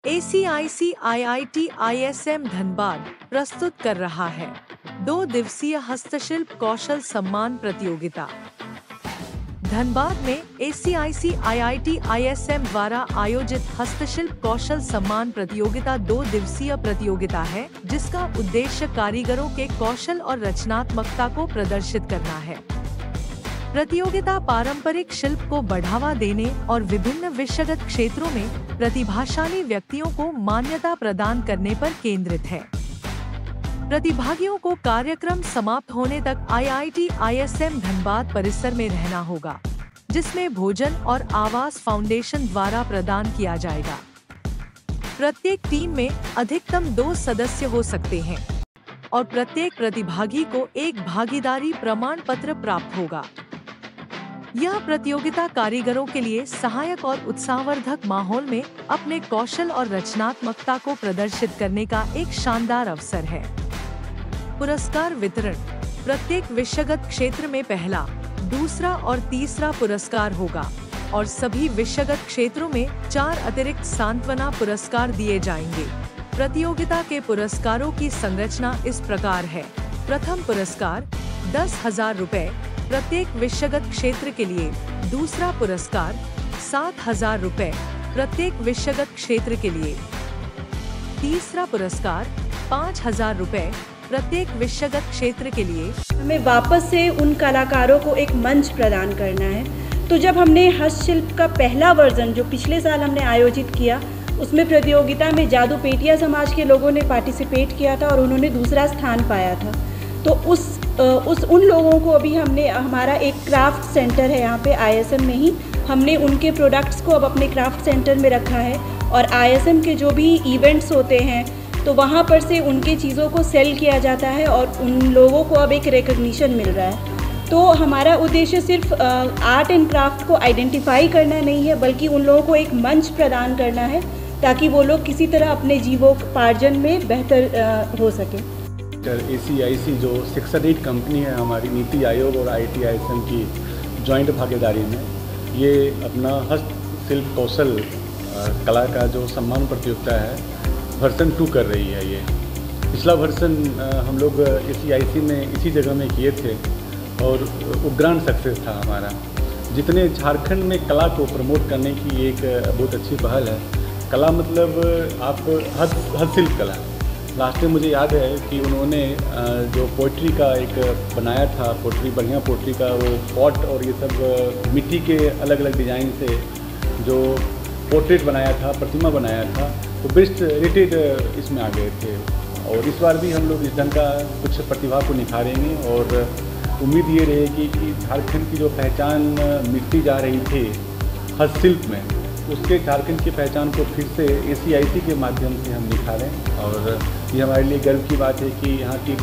ACIC IIT Dhanbad प्रस्तुत कर रहा है 2 दिवसीय हस्तशिल्प कौशल सम्मान प्रतियोगिता। धनबाद में ACIC IIT द्वारा आयोजित हस्तशिल्प कौशल सम्मान प्रतियोगिता 2 दिवसीय प्रतियोगिता है, जिसका उद्देश्य कारीगरों के कौशल और रचनात्मकता को प्रदर्शित करना है। प्रतियोगिता पारंपरिक शिल्प को बढ़ावा देने और विभिन्न विषयगत क्षेत्रों में प्रतिभाशाली व्यक्तियों को मान्यता प्रदान करने पर केंद्रित है। प्रतिभागियों को कार्यक्रम समाप्त होने तक IIT धनबाद परिसर में रहना होगा, जिसमें भोजन और आवास फाउंडेशन द्वारा प्रदान किया जाएगा। प्रत्येक टीम में अधिकतम 2 सदस्य हो सकते हैं और प्रत्येक प्रतिभागी को एक भागीदारी प्रमाण पत्र प्राप्त होगा। यह प्रतियोगिता कारीगरों के लिए सहायक और उत्साहवर्धक माहौल में अपने कौशल और रचनात्मकता को प्रदर्शित करने का एक शानदार अवसर है। पुरस्कार वितरण प्रत्येक विषयगत क्षेत्र में पहला, दूसरा और तीसरा पुरस्कार होगा और सभी विषयगत क्षेत्रों में 4 अतिरिक्त सांत्वना पुरस्कार दिए जाएंगे। प्रतियोगिता के पुरस्कारों की संरचना इस प्रकार है। प्रथम पुरस्कार 10,000 रुपए प्रत्येक विषयगत क्षेत्र के लिए। दूसरा पुरस्कार 7,000 रुपए प्रत्येक विषयगत क्षेत्र के लिए। तीसरा पुरस्कार 5,000 रुपए प्रत्येक विषयगत क्षेत्र के लिए। हमें वापस से उन कलाकारों को एक मंच प्रदान करना है। तो जब हमने हस्तशिल्प का पहला वर्जन जो पिछले साल हमने आयोजित किया, उसमें प्रतियोगिता में जादू पेटिया समाज के लोगों ने पार्टिसिपेट किया था और उन्होंने दूसरा स्थान पाया था। तो उन लोगों को अभी हमने, हमारा एक क्राफ्ट सेंटर है यहाँ पे ISM में ही, हमने उनके प्रोडक्ट्स को अब अपने क्राफ्ट सेंटर में रखा है और ISM के जो भी इवेंट्स होते हैं तो वहाँ पर से उनके चीज़ों को सेल किया जाता है और उन लोगों को अब एक रिकग्निशन मिल रहा है। तो हमारा उद्देश्य सिर्फ आर्ट एंड क्राफ्ट को आइडेंटिफाई करना नहीं है, बल्कि उन लोगों को एक मंच प्रदान करना है ताकि वो लोग किसी तरह अपने जीवोपार्जन में बेहतर हो सके। ACIC जो 6 कंपनी है हमारी, नीति आयोग और IIT ISM की जॉइंट भागीदारी में ये अपना हस्तशिल्प कौशल कला का जो सम्मान प्रतियोगिता है वर्जन 2 कर रही है। ये पिछला वर्जन हम लोग ACIC में इसी जगह में किए थे और उग्राण सक्सेस था हमारा। जितने झारखंड में कला को प्रमोट करने की एक बहुत अच्छी पहल है। कला मतलब आप हस्तशिल्प कला। लास्ट में मुझे याद है कि उन्होंने जो पोइट्री का एक बनाया था, पोइट्री, बढ़िया पोइट्री का वो पॉट और ये सब मिट्टी के अलग अलग डिज़ाइन से जो पोर्ट्रेट बनाया था, प्रतिमा बनाया था, तो बेस्ट रेटेड इसमें आ गए थे। और इस बार भी हम लोग इस ढंग का कुछ प्रतिभा को निखारेंगे और उम्मीद ये रहेगी कि झारखंड की जो पहचान मिटती जा रही थी हस्तशिल्प में, उसके झारखंड की पहचान को फिर से ACIC के माध्यम से हम निखारें। और ये हमारे लिए गर्व की बात है कि यहाँ की